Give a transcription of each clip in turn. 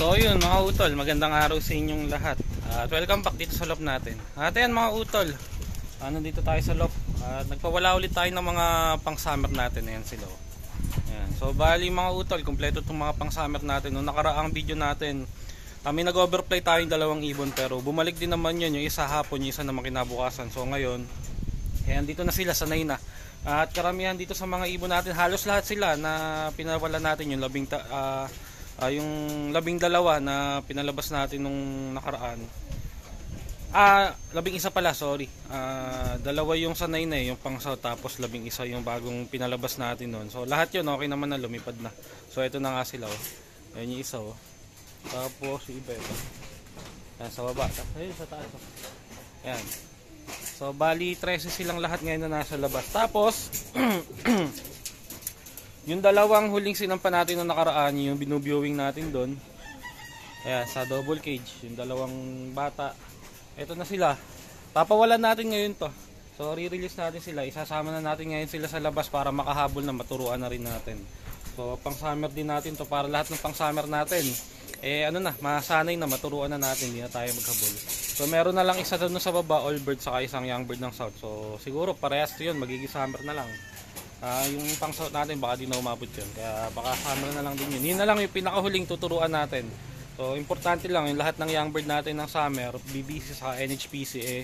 So yun mga utol, magandang araw sa inyong lahat. At welcome back dito sa loft natin. At ayan mga utol, nandito tayo sa loft. Nagpawala ulit tayo ng mga pang summer natin. Ayan sila. Ayan. So bali mga utol, kompleto itong mga pang summer natin. Noong nakaraang video natin, kami nag-overplay tayo yung dalawang ibon, pero bumalik din naman yun, yung isa hapon, yung isa naman kinabukasan. So ngayon, ayan, dito na sila, sanay na. At karamihan dito sa mga ibon natin, halos lahat sila na pinawala natin yung yung 12 na pinalabas natin nung nakaraan. 11 pala, sorry. Dalawa yung sanay na yung pang south, tapos 11 yung bagong pinalabas natin noon. So lahat yun okay naman na, lumipad na. So ito na nga sila, oh. Ayun yung isa, oh. Tapos yung iba ito. Ayan sa baba. Ayun sa taas, oh. Ayan. So bali 13 silang lahat ngayon na nasa labas. Tapos yung dalawang huling sinampa natin na nakaraan, yung binuviewing natin doon, ayan, sa double cage, yung dalawang bata, eto na sila. Papawalan natin ngayon to. So re-release natin sila, isasama na natin ngayon sila sa labas para makahabol na, maturuan na rin natin. So pang summer din natin to, para lahat ng pang summer natin masanay na, maturuan na natin, hindi na tayo maghabol. So meron na lang isa doon sa baba, all bird, saka isang young bird ng south. So siguro parehas yun, magiging summer na lang. Yung pang south natin baka di na umabot yun, kaya baka summer na lang din yun. Yun na lang yung pinakahuling tuturuan natin. So importante lang yung lahat ng young bird natin ng summer, BBC sa NHPC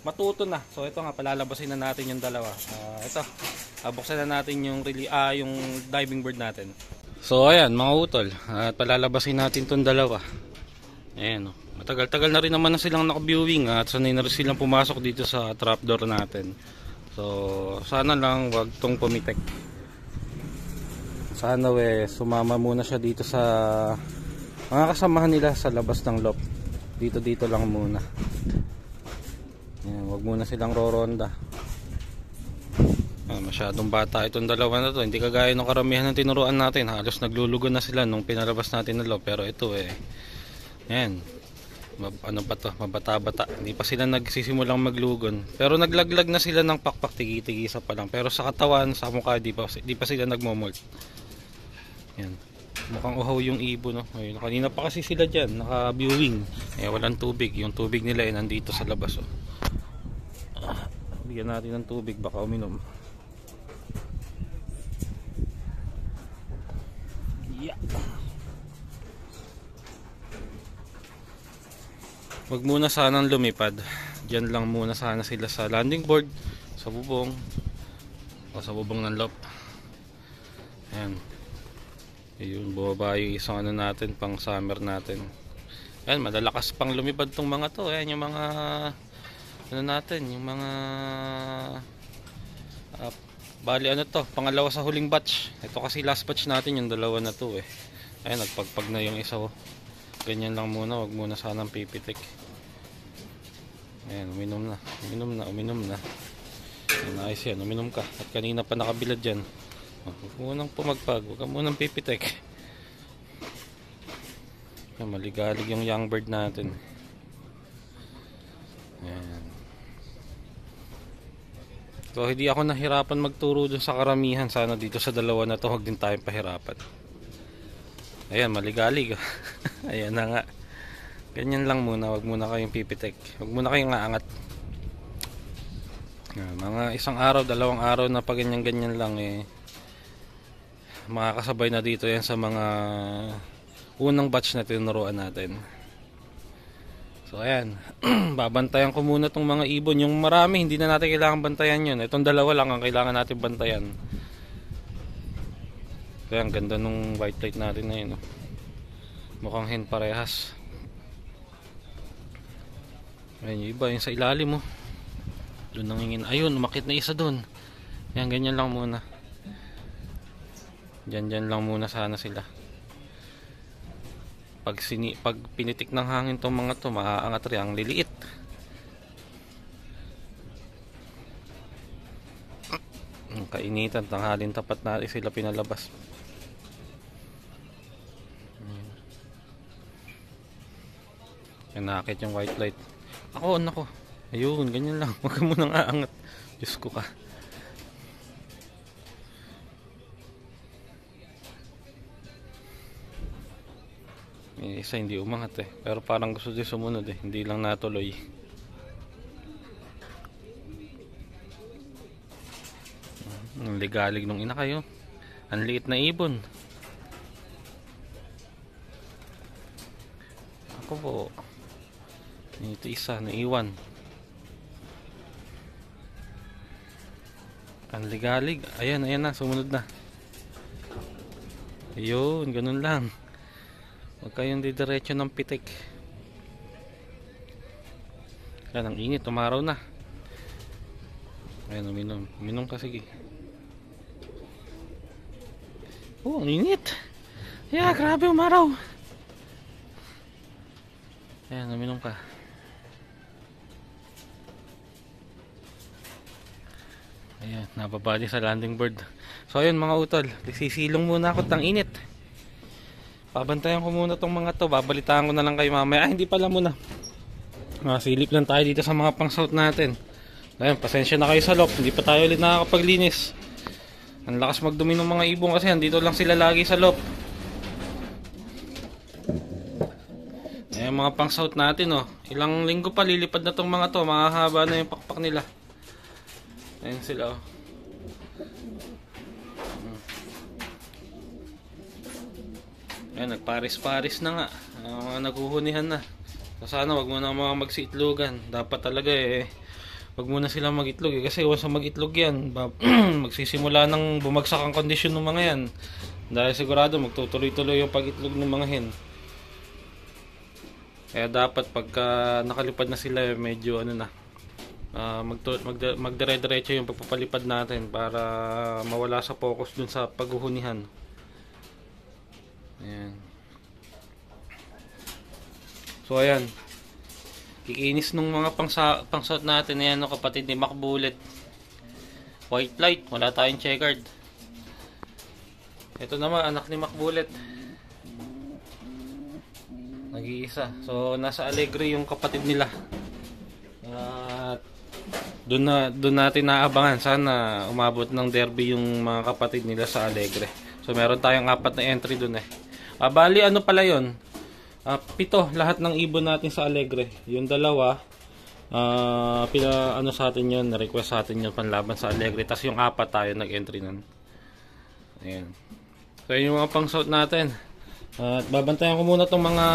matuto na. So ito nga, palalabasin na natin yung dalawa. Ito, buksan na natin yung diving bird natin. So ayan mga utol, at palalabasin natin tong dalawa. Ayan, matagal-tagal na rin naman na silang naka-viewing, at sanay na rin silang pumasok dito sa trapdoor natin. So sana lang wag tong pumitek. Sana sumama muna siya dito sa mga kasamahan nila sa labas ng loft. Dito lang muna. Ayan, wag muna silang roronda. Masyadong bata itong dalawa na to, hindi kagaya ng karamihan ng tinuruan natin. Halos naglulugon na sila nung pinalabas natin ng loft. Pero ito ayan, ano pa to, mabata-bata, hindi pa sila nagsisimulang maglugon, pero naglaglag na sila ng pakpak, tigi-tigisa pa lang. Pero sa katawan, sa mukha, di pa sila nagmomolt. Yan, mukhang uhaw yung ibon, no? Ayun, kanina pa kasi sila dyan naka-viewing, walang tubig. Yung tubig nila nandito sa labas, oh. Bigyan natin ng tubig, baka uminom. Yeah. Wag muna sanang lumipad. Diyan lang muna sana sila sa landing board, sa bubong, o sa bubong ng loft. Ayan. Ayun, bumaba yung isang natin, pang summer natin. Ayan, madalakas pang lumipad tong mga to. Ayan yung mga natin, yung mga bali to, pangalawa sa huling batch. Ito kasi last batch natin, yung dalawa na to Ayan, nagpagpag na yung isa, ganyan lang muna, wag muna sanang pipitik. Ayan, uminom na. Ayan, ayos yan, uminom ka. At kanina pa nakabilad dyan. Huwag munang pumagpag, huwag ka munang pipitik. Ayan, maligalig yung young bird natin. Ayan. So hindi ako nahirapan magturo dun sa karamihan. Sana dito sa dalawa na to, huwag din tayong pahirapan. Ayan, maligalig. Ayan na nga. Ganyan lang muna, wag muna kayong pipitek, wag muna kayong aangat. Mga isang araw, dalawang araw na pag ganyan lang makakasabay na dito yan sa mga unang batch na tinuruan natin. So ayan, babantayan ko muna tong mga ibon. Yung marami hindi na natin kailangan bantayan yun. Itong dalawa lang ang kailangan natin bantayan. Kaya ang ganda nung white light natin na yun, mukhang hen parehas. Ayan yung iba, yung sa ilalim, doon nangingin. Ayun, umakit na isa doon. Yan, ganyan lang muna. Dyan lang muna sana sila. Pag pinitik ng hangin tong mga to, maaangat rin, ang liliit. Ang kainitan, tanghalin tapat natin sila pinalabas. Yan, nakakit yung white light. Nako. Ayun, ganyan lang. Huwag ka munang aangat. Diyos ko ka. Isa hindi umangat eh. Pero parang gusto din sumunod eh. Hindi lang natuloy. Ang ligalig nung ina kayo. Ang liit na ibon. Ako po. Ito isa, naiwan. Ang ligalig. Ayan, ayan na. Sumunod na. Ayun, ganun lang. Huwag kayong didiretso ng pitik. Yan, ang init. Umaraw na. Ayan, uminom. Uminom ka, sige. Oh, ang init. Yeah, grabe, umaraw. Ayan, uminom ka. Ayan, nababa din sa landing bird. So ayun mga utol, sisilong muna ako ng init. Pabantayan ko muna tong mga to. Babalitaan ko na lang kayo mamaya. Hindi pala muna. Silip lang tayo dito sa mga pang-south natin. Ayun, pasensya na kayo sa loft. Hindi pa tayo ulit nakakapaglinis. Ang lakas magdumi ng mga ibong kasi andito lang sila lagi sa loft. Ayun, mga pang-south natin oh. Ilang linggo pa lilipad na tong mga to. Mahahaba na yung pakpak nila. Ayun sila oh. Ayan, nagparis-paris na nga. Naguhunihan na. So sana wag mo na mga magsiitlogan. Dapat talaga eh wag muna sila mag-itlog eh. Kasi once mag-itlog yan magsisimula ng bumagsak ang kondisyon ng mga yan. Dahil sigurado magtutuloy-tuloy yung pag-itlog ng mga hen. Kaya dapat pagka nakalipad na sila medyo ano na magdire-diretso yung pagpapalipad natin para mawala sa focus dun sa paghuhunihan. Ayan. So ayan, kikinis nung mga pang-south natin. Ayan no, kapatid ni Macbullet. White light, wala tayong checkered. Ito naman anak ni Macbullet, nag-iisa. So nasa Alegre yung kapatid nila. At doon natin naabangan. Sana umabot ng derby yung mga kapatid nila sa Alegre. So meron tayong 4 na entry doon eh. Bali ano pala yun? 7 lahat ng ibon natin sa Alegre. Yung dalawa ano sa atin yun, request sa atin yun panlaban sa Alegre. Tapos yung 4 tayo nag-entry nun. Ayan. So yun yung mga pang-south natin. At babantayan ko muna tong mga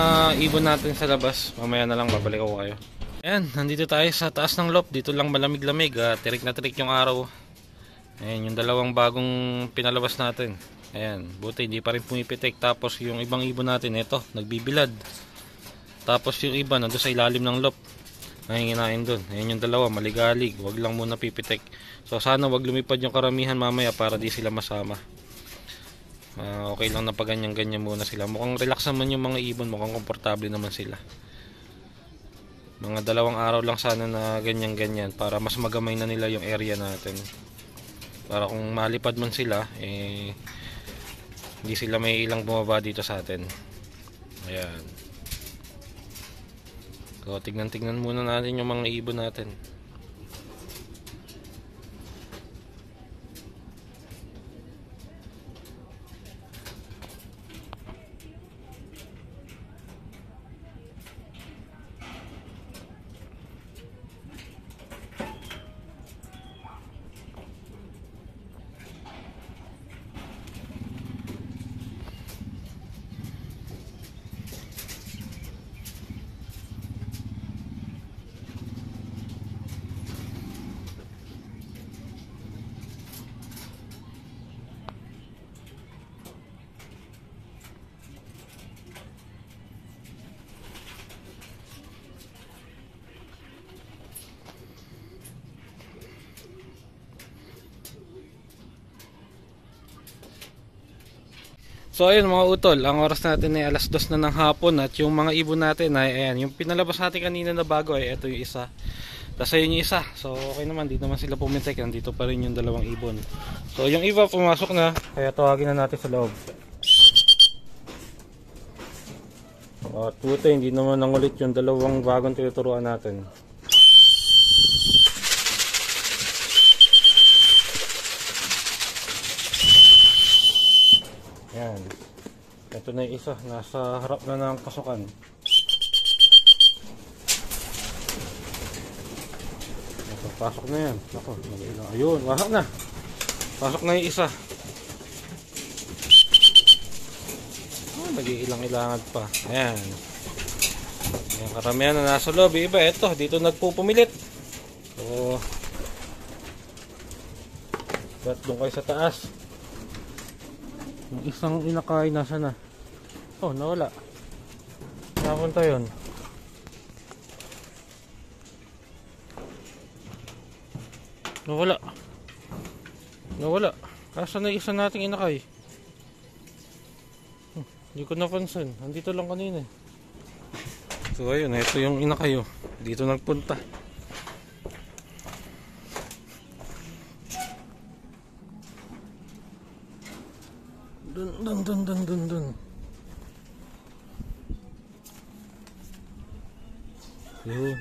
ibon natin sa labas. Mamaya na lang babalik ako kayo. Ayan, nandito tayo sa taas ng loft. Dito lang malamig-lamig. Tirik na tirik yung araw. Ayan, yung dalawang bagong pinalabas natin. Ayan, buti hindi pa rin pumipitik. Tapos yung ibang ibon natin, ito, nagbibilad. Tapos yung iba, nandun sa ilalim ng loft, nanginginain dun. Ayan yung dalawa, maligalig. Wag lang muna pipitik. So sana wag lumipad yung karamihan mamaya para di sila masama. Okay lang na pag ganyan-ganyan muna sila. Mukhang relax naman yung mga ibon, mukhang komportable naman sila. Mga 2 araw lang sana na ganyan-ganyan para mas magamay na nila yung area natin. Para kung malipad man sila, hindi sila may ilang bumaba dito sa atin. Ayan. So tignan-tignan muna natin yung mga ibon natin. So ayun mga utol, ang oras natin ay 2:00 na ng hapon. At yung mga ibon natin ay ayan, yung pinalabas natin kanina na bago ay ito yung isa. Tapos ayun yung isa. So okay naman, di naman sila pumitik. Nandito pa rin yung 2 ibon. So yung iba pumasok na, kaya tawagin na natin sa loob. At puto, hindi naman nangulit yung 2 bagong tinuturuan natin. Yan. Ito na yung isa, nasa harap na ng pasukan. Ito, pasok na yan. Ako, mag-ilang. Ayun, pasok na. Pasok na yung isa. Oh, nag-iilang-ilangan pa. Ayan. Ayan, karamihan na nasa loob. Iba, ito, dito nagpupumilit. So, ba't doon kayo sa taas? Yung isang inakay, nasa na? Oh, nawala. Napunta yun. Nawala. Nawala. Asan na isa nating inakay? Hindi ko napansin. Andito lang kanina. So ayun, ito yung inakay. Dito nagpunta. Dun. Yun.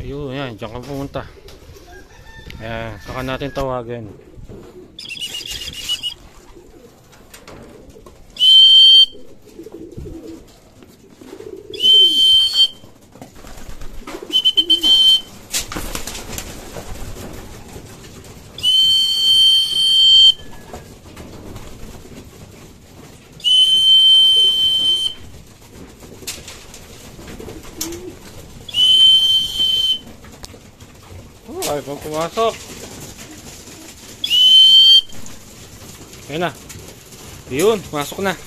Ayun, yan, dyan ka pumunta. Ayan, saka natin tawagan. Ay, pag pumasok. Ayan na. Yun, pumasok na.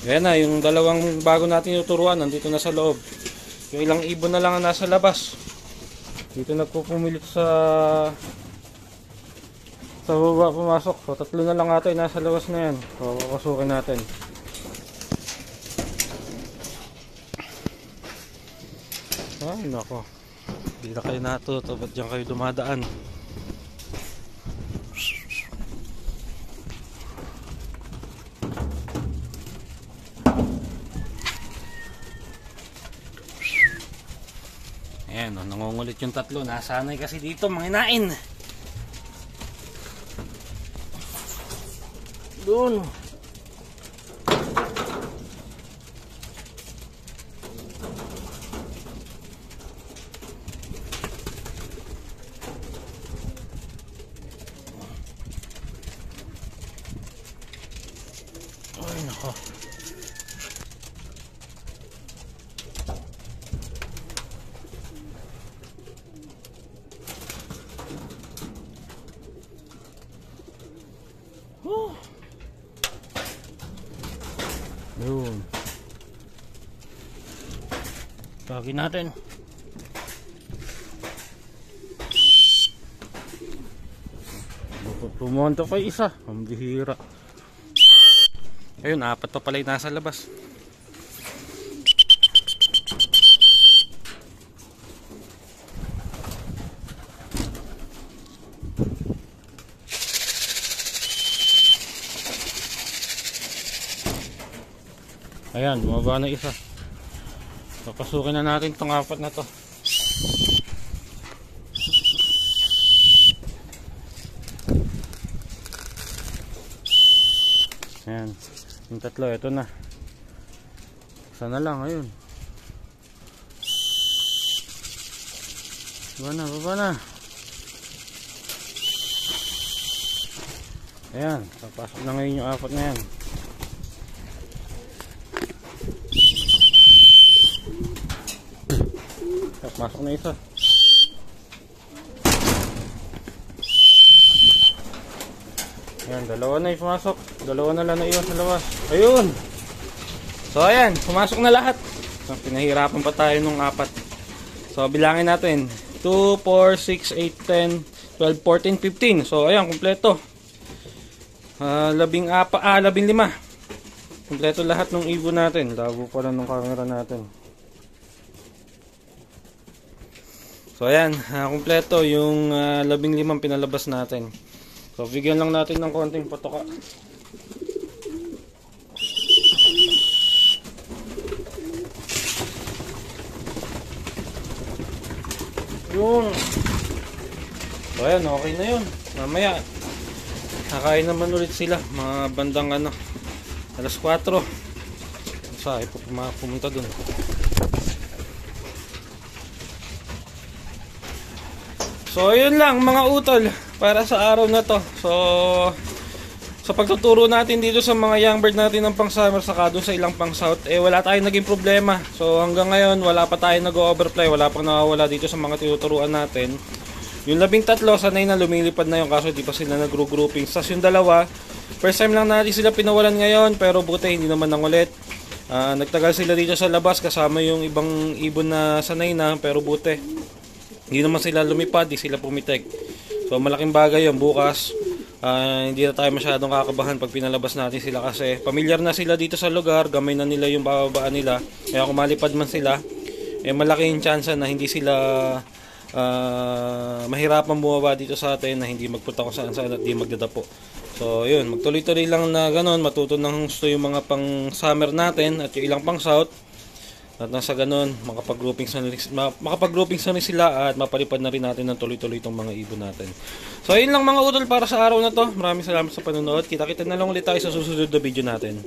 Ayan na, yung dalawang bago natin tuturuan, nandito na sa loob. Yung ilang ibon na lang ang nasa labas. Dito nagpupumilit sa baba pumasok. So, tatlo na lang ata yung nasa labas na yan. So, papasukin natin. Ay, nako. Hindi na kayo natuto, ba't dyan kayo dumadaan? Ayan, nangungulit yung tatlo. Nasanay kasi dito, manginain. Doon. Ay, nako. Yun. Tawagin natin. Pumunta pa isa. Ang bihira. Ayun, apat pa pala yung nasa labas. Ayan, bumaba na isa. Papasukin na natin itong apat na to. Ayan, yung tatlo, ito na. Sana lang, ayun. Baba na. Ayan, papasok na ngayon yung apat na yan. Masok na isa. Ayan, dalawa na yung pumasok. Dalawa na lang na iwan sa labas. Ayun! So ayan, pumasok na lahat. So, pinahirapan pa tayo nung apat. So bilangin natin 2, 4, 6, 8, 10, 12, 14, 15. So ayan, kumpleto. 15. Kompleto lahat ng ibon natin. Labo pa lang ng camera natin. So ayan, kompleto yung 15 pinalabas natin. So bigyan lang natin ng konting patoka. Yun. So ayan, okay na yun. Mamaya kakain naman ulit sila. Mga bandang alas 4. Sa pumunta dun. So yun lang mga utol para sa araw na to. So sa pagtuturo natin dito sa mga young bird natin ng pang summer saka doon sa ilang pang south, wala tayong naging problema. So hanggang ngayon wala pa tayong nag-overfly, wala pang nawawala dito sa mga tinuturuan natin. Yung 13 sanay na lumilipad na yung, kaso di pa sila nag-grouping. Tapos yung dalawa, first time lang natin sila pinawalan ngayon, pero buti hindi naman nangulit. Nagtagal sila dito sa labas kasama yung ibang ibon na sanay na, pero buti hindi naman sila lumipad, di sila pumitek. So malaking bagay yung bukas. Hindi na tayo masyadong kakabahan pag pinalabas natin sila kasi familiar na sila dito sa lugar, gamay na nila yung bababaan nila. Kaya kung malipad man sila, malaki yung chance na hindi sila mahirapan bumaba dito sa atin, na hindi magpunta kung saan at di magdadapo. So yun, magtuloy-tuloy lang na ganun, matuto ng gusto yung mga pang summer natin at yung ilang pang south. At nasa ganun, makapag-groupings na sila at mapalipad na rin natin ng tuloy-tuloy itong mga ibon natin. So ayun lang mga utol para sa araw na to. Maraming salamat sa panonood. Kita-kita na lang ulit tayo sa susunod na video natin.